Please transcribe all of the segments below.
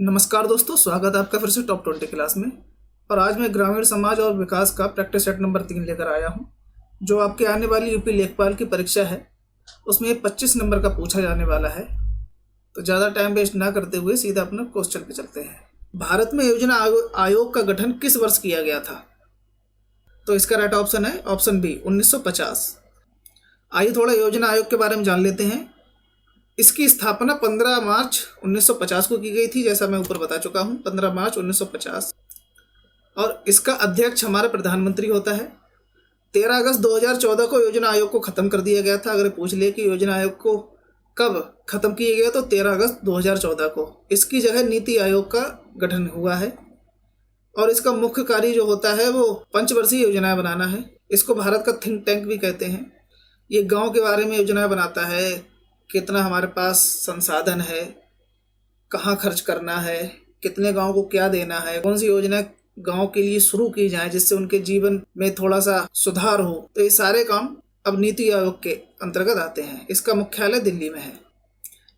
नमस्कार दोस्तों, स्वागत है आपका फिर से टॉप 20 क्लास में। और आज मैं ग्रामीण समाज और विकास का प्रैक्टिस सेट नंबर 3 लेकर आया हूं, जो आपके आने वाली यूपी लेखपाल की परीक्षा है उसमें 25 नंबर का पूछा जाने वाला है। तो ज़्यादा टाइम वेस्ट ना करते हुए सीधा अपने क्वेश्चन पे चलते हैं। भारत में योजना आयोग का गठन किस वर्ष किया गया था? तो इसका राइट ऑप्शन है ऑप्शन बी 1950। आइए थोड़ा योजना आयोग के बारे में जान लेते हैं। इसकी स्थापना 15 मार्च 1950 को की गई थी, जैसा मैं ऊपर बता चुका हूं, 15 मार्च 1950। और इसका अध्यक्ष हमारा प्रधानमंत्री होता है। 13 अगस्त 2014 को योजना आयोग को ख़त्म कर दिया गया था। अगर पूछ ले कि योजना आयोग को कब ख़त्म किया गया, तो 13 अगस्त 2014 को। इसकी जगह नीति आयोग का गठन हुआ है और इसका मुख्य कार्य जो होता है वो पंचवर्षीय योजनाएं बनाना है। इसको भारत का थिंक टैंक भी कहते हैं। ये गाँव के बारे में योजनाएं बनाता है, कितना हमारे पास संसाधन है, कहाँ खर्च करना है, कितने गांव को क्या देना है, कौन सी योजना गांव के लिए शुरू की जाए जिससे उनके जीवन में थोड़ा सा सुधार हो। तो ये सारे काम अब नीति आयोग के अंतर्गत आते हैं। इसका मुख्यालय दिल्ली में है।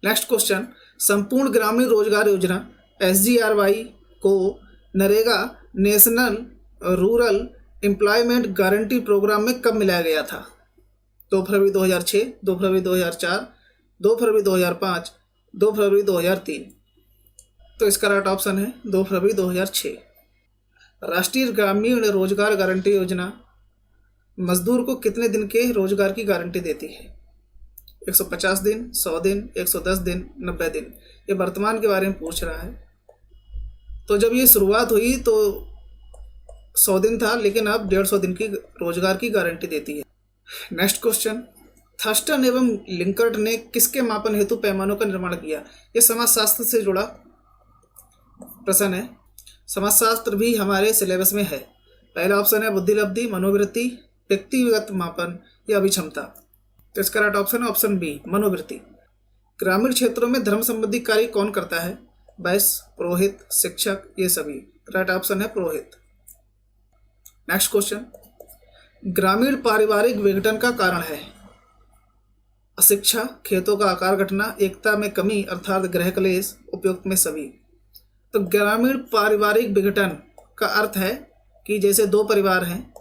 नेक्स्ट क्वेश्चन, संपूर्ण ग्रामीण रोजगार योजना SGRY को NREGA national rural employment guarantee programme में कब मिलाया गया था? 2 फरवरी 2006, 2 फरवरी 2004, 2 फरवरी 2005, 2 फरवरी 2003। तो इसका राइट ऑप्शन है 2 फरवरी 2006। राष्ट्रीय ग्रामीण रोजगार गारंटी योजना मजदूर को कितने दिन के रोजगार की गारंटी देती है? 150 दिन, 100 दिन, 110 दिन, 90 दिन। ये वर्तमान के बारे में पूछ रहा है। तो जब ये शुरुआत हुई तो 100 दिन था, लेकिन अब 150 दिन की रोजगार की गारंटी देती है। नेक्स्ट क्वेश्चन, थर्स्टन एवं लिंकर्ट ने किसके मापन हेतु पैमानों का निर्माण किया? यह समाजशास्त्र से जुड़ा प्रश्न है। समाजशास्त्र भी हमारे सिलेबस में है। पहला ऑप्शन है बुद्धिलब्धि, मनोवृत्ति, व्यक्तिगत मापन या अभिक्षमता। तो इसका राइट ऑप्शन है ऑप्शन बी, मनोवृत्ति। ग्रामीण क्षेत्रों में धर्म संबंधी कार्य कौन करता है? वैश्य, पुरोहित, शिक्षक, ये सभी। राइट ऑप्शन है पुरोहित। नेक्स्ट क्वेश्चन, ग्रामीण पारिवारिक विघटन का कारण है अशिक्षा, खेतों का आकार घटना, एकता में कमी अर्थात गृह क्लेश, उपयुक्त में सभी। तो ग्रामीण पारिवारिक विघटन का अर्थ है कि जैसे दो परिवार हैं,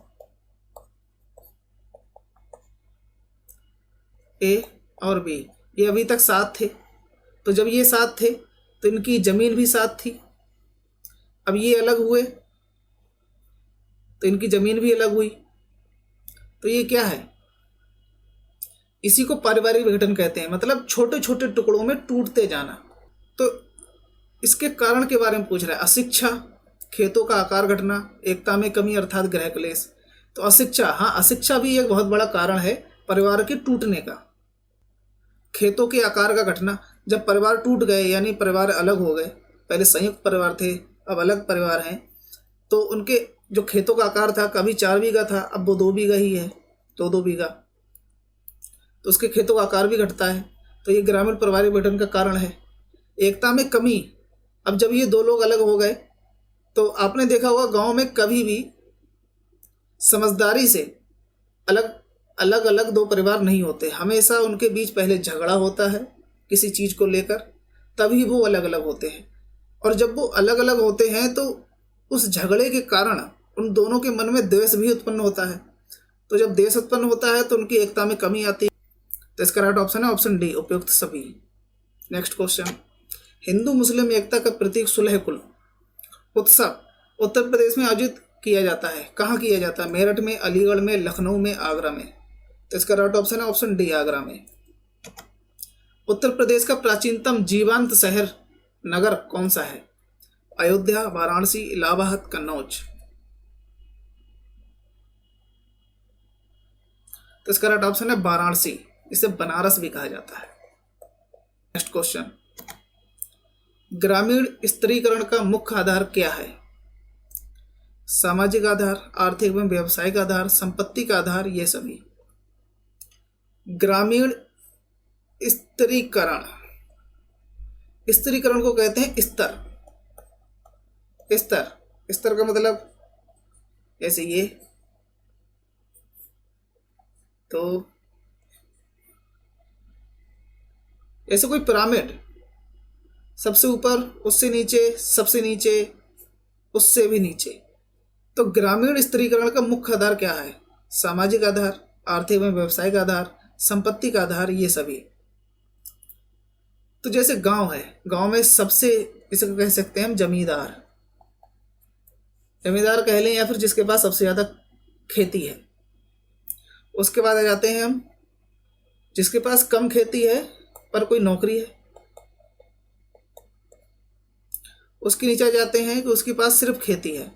ए और बी, ये अभी तक साथ थे। तो जब ये साथ थे तो इनकी जमीन भी साथ थी। अब ये अलग हुए तो इनकी जमीन भी अलग हुई। तो ये क्या है? इसी को पारिवारिक विघटन कहते हैं, मतलब छोटे छोटे टुकड़ों में टूटते जाना। तो इसके कारण के बारे में पूछ रहा है। अशिक्षा, खेतों का आकार घटना, एकता में कमी अर्थात गृह क्लेश। तो अशिक्षा, हाँ, अशिक्षा भी एक बहुत बड़ा कारण है परिवार के टूटने का। खेतों के आकार का घटना, जब परिवार टूट गए यानी परिवार अलग हो गए, पहले संयुक्त परिवार थे अब अलग परिवार हैं, तो उनके जो खेतों का आकार था, कभी 4 बीघा था अब वो 2 बीघा ही है, 2 बीघा, तो उसके खेतों का आकार भी घटता है। तो ये ग्रामीण पारिवारिक विघटन का कारण है। एकता में कमी, अब जब ये 2 लोग अलग हो गए तो आपने देखा होगा गांव में कभी भी समझदारी से अलग अलग 2 परिवार नहीं होते, हमेशा उनके बीच पहले झगड़ा होता है किसी चीज़ को लेकर, तभी वो अलग अलग होते हैं। और जब वो अलग अलग होते हैं तो उस झगड़े के कारण उन दोनों के मन में द्वेष भी उत्पन्न होता है। तो जब द्वेष उत्पन्न होता है तो उनकी एकता में कमी आती है। तो इसका राइट ऑप्शन है ऑप्शन डी, उपयुक्त सभी। नेक्स्ट क्वेश्चन, हिंदू मुस्लिम एकता का प्रतीक सुलह कुल उत्सव उत्तर प्रदेश में आयोजित किया जाता है। कहाँ किया जाता है? मेरठ में, अलीगढ़ में, लखनऊ में, आगरा में। तो इसका राइट ऑप्शन है ऑप्शन डी, आगरा में। उत्तर प्रदेश का प्राचीनतम जीवांत शहर नगर कौन सा है? अयोध्या, वाराणसी, इलाहाबाद, कन्नौज। तो इसका राइट ऑप्शन है वाराणसी, इसे बनारस भी कहा जाता है। नेक्स्ट क्वेश्चन, ग्रामीण स्त्रीकरण का मुख्य आधार क्या है? सामाजिक आधार, आर्थिक एवं व्यावसायिक आधार, संपत्ति का आधार, ये सभी। ग्रामीण स्त्रीकरण, स्त्रीकरण को कहते हैं स्तर। स्तर, स्तर का मतलब ऐसे ये, तो ऐसे कोई पिरामिड, सबसे ऊपर, उससे नीचे, सबसे नीचे, उससे भी नीचे। तो ग्रामीण स्त्रीकरण का मुख्य आधार क्या है? सामाजिक आधार, आर्थिक एवं व्यावसायिक आधार, संपत्ति का आधार, ये सभी। तो जैसे गांव है, गांव में सबसे, इसे कह सकते हैं हम जमींदार, जमींदार कह लें, या फिर जिसके पास सबसे ज़्यादा खेती है। उसके बाद आ जाते हैं हम जिसके पास कम खेती है पर कोई नौकरी है। उसके नीचे आ जाते हैं कि उसके पास सिर्फ खेती है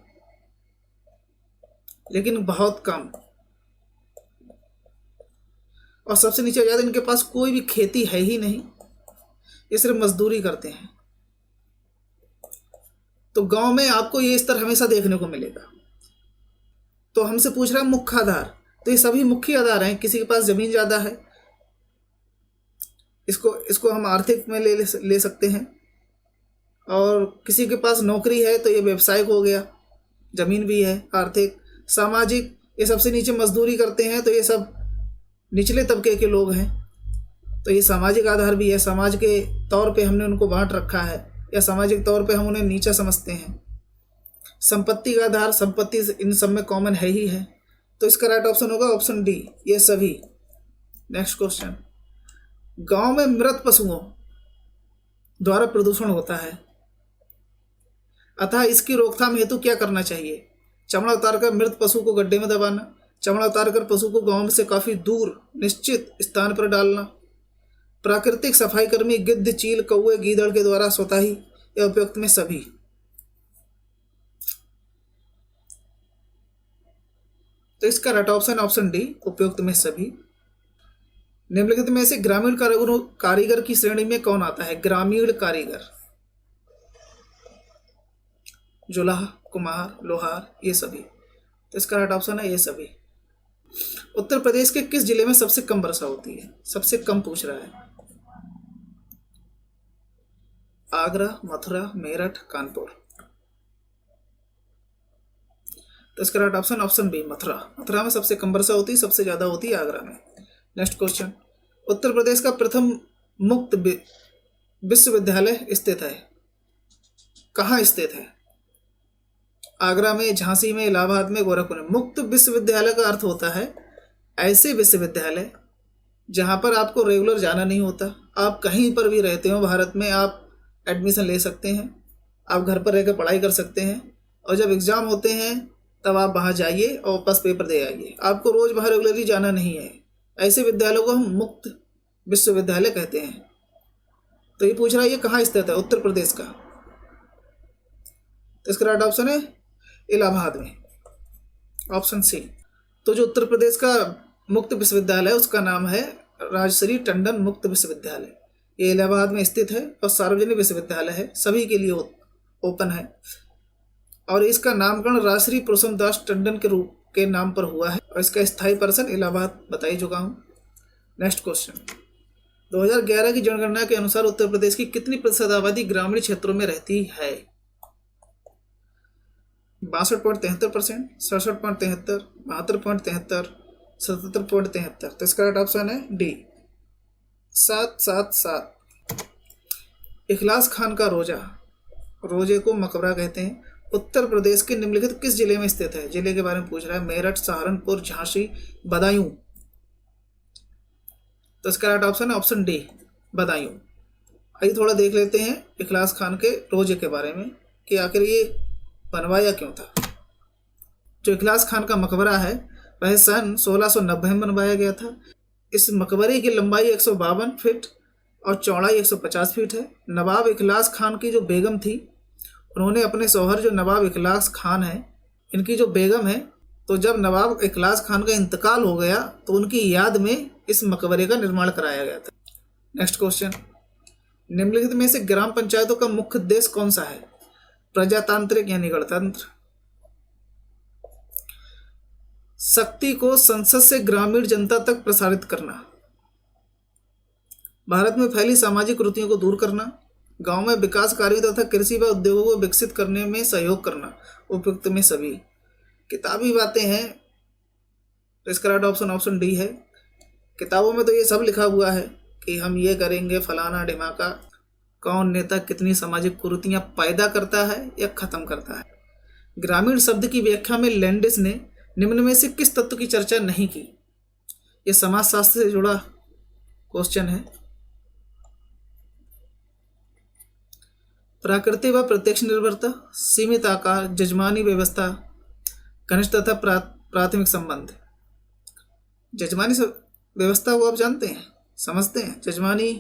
लेकिन बहुत कम। और सबसे नीचे आ जाते हैं इनके पास कोई भी खेती है ही नहीं, ये सिर्फ मजदूरी करते हैं। तो गांव में आपको ये स्तर हमेशा देखने को मिलेगा। तो हमसे पूछ रहा है मुख्य आधार, तो ये सभी मुख्य आधार हैं। किसी के पास जमीन ज़्यादा है, इसको हम आर्थिक में ले सकते हैं। और किसी के पास नौकरी है तो ये व्यवसायिक हो गया, जमीन भी है, आर्थिक। सामाजिक, ये सबसे नीचे मजदूरी करते हैं तो ये सब निचले तबके के लोग हैं, तो ये सामाजिक आधार भी है। समाज के तौर पे हमने उनको बांट रखा है, या सामाजिक तौर पे हम उन्हें नीचा समझते हैं। संपत्ति का आधार, संपत्ति इन सब में कॉमन है ही है, तो इसका राइट ऑप्शन होगा ऑप्शन डी, ये सभी। नेक्स्ट क्वेश्चन, गांव में मृत पशुओं द्वारा प्रदूषण होता है, अतः इसकी रोकथाम हेतु क्या करना चाहिए? चमड़ा उतारकर मृत पशु को गड्ढे में दबाना, चमड़ा उतारकर पशु को गांव से काफी दूर निश्चित स्थान पर डालना, प्राकृतिक सफाई कर्मी गिद्ध, चील, कौवे, गीदड़ के द्वारा स्वतः ही, या उपयुक्त में सभी। तो इसका राइट ऑप्शन ऑप्शन डी, उपयुक्त में सभी। निम्नलिखित में से ग्रामीण कारीगर की श्रेणी में कौन आता है? ग्रामीण कारीगर, जुलाह, कुम्हार, लोहार, ये सभी। तो इसका राइट ऑप्शन है ये सभी। उत्तर प्रदेश के किस जिले में सबसे कम वर्षा होती है? सबसे कम पूछ रहा है। आगरा, मथुरा, मेरठ, कानपुर। तो इसका right option option B, Mathura. Mathura में सबसे कम वर्षा होती है, सबसे ज्यादा होती है आगरा में। नेक्स्ट क्वेश्चन, उत्तर प्रदेश का प्रथम मुक्त विश्वविद्यालय स्थित है, कहाँ स्थित है? आगरा में, झांसी में, इलाहाबाद में, गोरखपुर में। मुक्त विश्वविद्यालय का अर्थ होता है ऐसे विश्वविद्यालय जहां पर आपको रेगुलर जाना नहीं होता, आप कहीं पर भी रहते हो भारत में, आप एडमिशन ले सकते हैं, आप घर पर रहकर पढ़ाई कर सकते हैं, और जब एग्ज़ाम होते हैं तब आप वहाँ जाइए और वापस पेपर दे आइए, आपको रोज़ बाहर रेगुलरली जाना नहीं है। ऐसे विद्यालयों को हम मुक्त विश्वविद्यालय कहते हैं। तो ये पूछ रहा है ये कहाँ स्थित है? उत्तर प्रदेश का। तो इसका राइट ऑप्शन है इलाहाबाद में, ऑप्शन सी। तो जो उत्तर प्रदेश का मुक्त विश्वविद्यालय है उसका नाम है राजश्री टंडन मुक्त विश्वविद्यालय। ये इलाहाबाद में स्थित है और सार्वजनिक विश्वविद्यालय है, सभी के लिए ओपन है। और इसका नामकरण राजश्री पुरुषोत्तम दास टंडन के रूप के नाम पर हुआ है, और इसका स्थायी पर्सन इलाहाबाद बता ही चुका हूँ। नेक्स्ट क्वेश्चन, 2011 की जनगणना के अनुसार उत्तर प्रदेश की कितनी प्रतिशत आबादी ग्रामीण क्षेत्रों में रहती है? 62.73%, 67.73%, 72.73%, 77.73%। तो इसका राइट ऑप्शन है डी, 777। इखलास खान का रोजा, रोजे को मकबरा कहते हैं, उत्तर प्रदेश के निम्नलिखित किस जिले में स्थित है? जिले के बारे में पूछ रहा है। मेरठ, सहारनपुर, झांसी, बदायूं। तो इसका राइट ऑप्शन है ऑप्शन डी, बदायूं। आइए थोड़ा देख लेते हैं इखलास खान के रोजे के बारे में कि आखिर ये बनवाया क्यों था। जो इखलास खान का मकबरा है वह सन 1690 में बनवाया गया था। इस मकबरे की लंबाई 152 फीट और चौड़ाई 150 फीट है। नवाब इखलास खान की जो बेगम थी, उन्होंने अपने शौहर जो नवाब इखलास खान है, इनकी जो बेगम है, तो जब नवाब इखलास खान का इंतकाल हो गया तो उनकी याद में इस मकबरे का निर्माण कराया गया था। नेक्स्ट क्वेश्चन, निम्नलिखित में से ग्राम पंचायतों का मुख्य उद्देश्य कौन सा है? प्रजातांत्रिक यानी गणतंत्र, शक्ति को संसद से ग्रामीण जनता तक प्रसारित करना, भारत में फैली सामाजिक कुरीतियों को दूर करना, गांव में विकास कार्यों तथा कृषि व उद्योगों को विकसित करने में सहयोग करना, उपयुक्त में सभी। किताबी बातें हैं तो इसका राइट ऑप्शन ऑप्शन डी है। किताबों में तो ये सब लिखा हुआ है कि हम ये करेंगे, फलाना ढिमाका, कौन नेता कितनी सामाजिक कुरीतियां पैदा करता है या खत्म करता है? ग्रामीण शब्द की व्याख्या में लैंडिस ने निम्न में से किस तत्व की चर्चा नहीं की? यह समाजशास्त्र से जुड़ा क्वेश्चन है। प्राकृतिक व प्रत्यक्ष निर्भरता, सीमित आकार, जजमानी व्यवस्था, घनिष्ठ तथा प्राथमिक संबंध। जजमानी व्यवस्था को आप जानते हैं, समझते हैं? जजमानी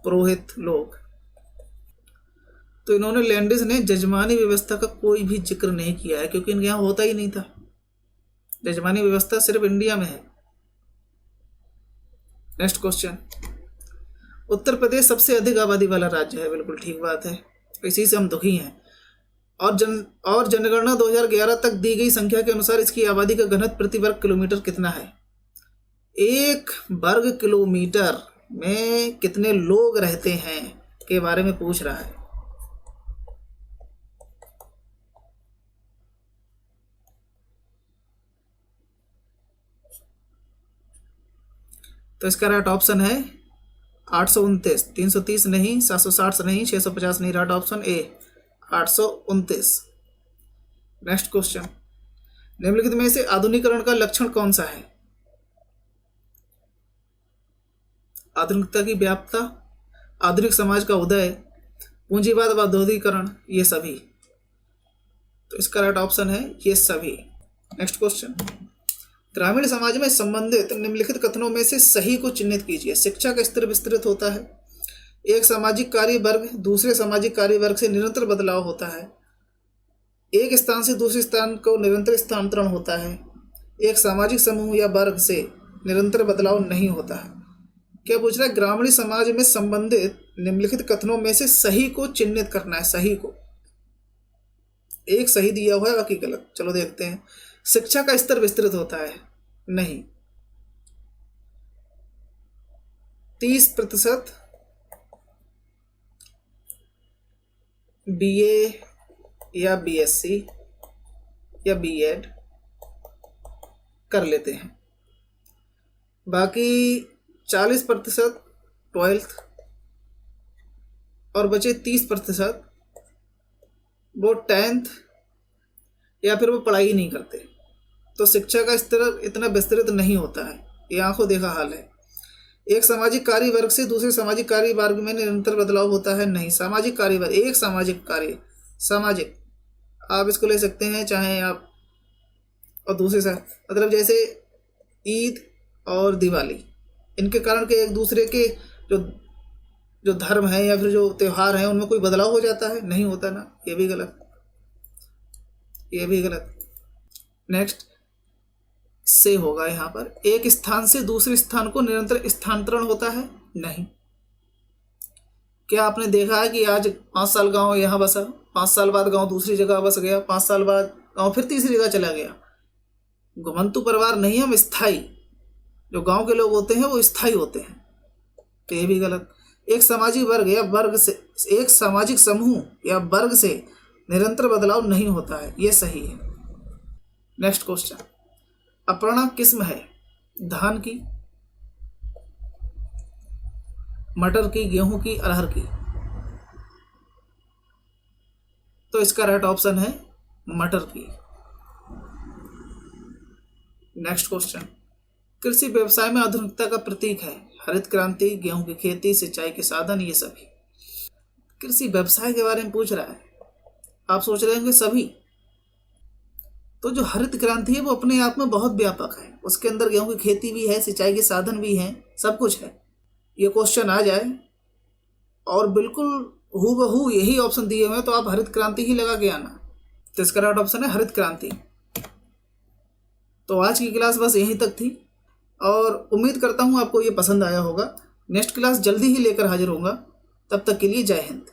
पुरोहित लोग। तो इन्होंने लैंडिस ने जजमानी व्यवस्था का कोई भी जिक्र नहीं किया है, क्योंकि इनके यहाँ होता ही नहीं था। जजमानी व्यवस्था सिर्फ इंडिया में है। नेक्स्ट क्वेश्चन, उत्तर प्रदेश सबसे अधिक आबादी वाला राज्य है। बिल्कुल ठीक बात है, इसी से हम दुखी हैं। और जनगणना 2011 तक दी गई संख्या के अनुसार इसकी आबादी का घनत्व प्रति वर्ग किलोमीटर कितना है? 1 वर्ग किलोमीटर में कितने लोग रहते हैं के बारे में पूछ रहा है। तो इसका राइट ऑप्शन है 829। 330 नहीं, 760 नहीं, 650 नहीं। Right option A 829। Next question, निम्नलिखित में से आधुनिकीकरण का लक्षण कौन सा है? आधुनिकता की व्याप्तता, आधुनिक समाज का उदय, पूंजीवाद व औद्योगिकरण, ये सभी। तो इसका राइट ऑप्शन है ये सभी। नेक्स्ट क्वेश्चन, ग्रामीण समाज में संबंधित निम्नलिखित कथनों में से सही को चिन्हित कीजिए। शिक्षा का स्तर विस्तृत होता है, एक सामाजिक कार्य वर्ग दूसरे सामाजिक कार्य वर्ग से निरंतर बदलाव होता है, एक स्थान से दूसरे स्थान को निरंतर स्थानांतरण होता है, एक सामाजिक समूह या वर्ग से निरंतर बदलाव नहीं होता है। क्या पूछ रहा है? ग्रामीण समाज में संबंधित निम्नलिखित कथनों में से सही को चिन्हित करना है। सही को, एक सही दिया हुआ है, बाकी गलत। चलो देखते हैं। शिक्षा का स्तर विस्तृत होता है, नहीं। 30% BA या BSc या B.Ed कर लेते हैं, बाकी 40% 12th और बचे 30% वो 10th या फिर वो पढ़ाई नहीं करते। तो शिक्षा का स्तर इतना विस्तृत नहीं होता है, ये आंखों देखा हाल है। एक सामाजिक कार्य वर्ग से दूसरे सामाजिक कार्य वर्ग में निरंतर बदलाव होता है, नहीं। सामाजिक कार्य वर्ग, एक सामाजिक कार्य, सामाजिक आप इसको ले सकते हैं चाहे आप, और दूसरे से मतलब जैसे ईद और दिवाली, इनके कारण के एक दूसरे के जो धर्म है या फिर जो त्यौहार है उनमें कोई बदलाव हो जाता है, नहीं होता ना। ये भी गलत, ये भी गलत। नेक्स्ट से होगा यहाँ पर, एक स्थान से दूसरे स्थान को निरंतर स्थानांतरण होता है, नहीं। क्या आपने देखा है कि आज 5 साल गांव यहाँ बसा, 5 साल बाद गांव दूसरी जगह बस गया, 5 साल बाद गांव फिर तीसरी जगह चला गया? घुमंतु परिवार नहीं, हम स्थायी, जो गांव के लोग होते हैं वो स्थायी होते हैं। तो ये भी गलत। एक सामाजिक वर्ग या वर्ग से, एक सामाजिक समूह या वर्ग से निरंतर बदलाव नहीं होता है, ये सही है। नेक्स्ट क्वेश्चन, अपर्णा किस्म है? धान की, मटर की, गेहूं की, अरहर की? तो इसका राइट ऑप्शन है मटर की। नेक्स्ट क्वेश्चन, कृषि व्यवसाय में आधुनिकता का प्रतीक है? हरित क्रांति, गेहूं की खेती, सिंचाई के साधन, ये सभी। कृषि व्यवसाय के बारे में पूछ रहा है, आप सोच रहे होंगे सभी। तो जो हरित क्रांति है वो अपने आप में बहुत व्यापक है, उसके अंदर गेहूं की खेती भी है, सिंचाई के साधन भी हैं, सब कुछ है। ये क्वेश्चन आ जाए और बिल्कुल हूबहू यही ऑप्शन दिए हुए हैं तो आप हरित क्रांति ही लगा के आना। तो इसका राइट ऑप्शन है हरित क्रांति। तो आज की क्लास बस यहीं तक थी और उम्मीद करता हूँ आपको ये पसंद आया होगा। नेक्स्ट क्लास जल्दी ही लेकर हाजिर होऊंगा, तब तक के लिए जय हिंद।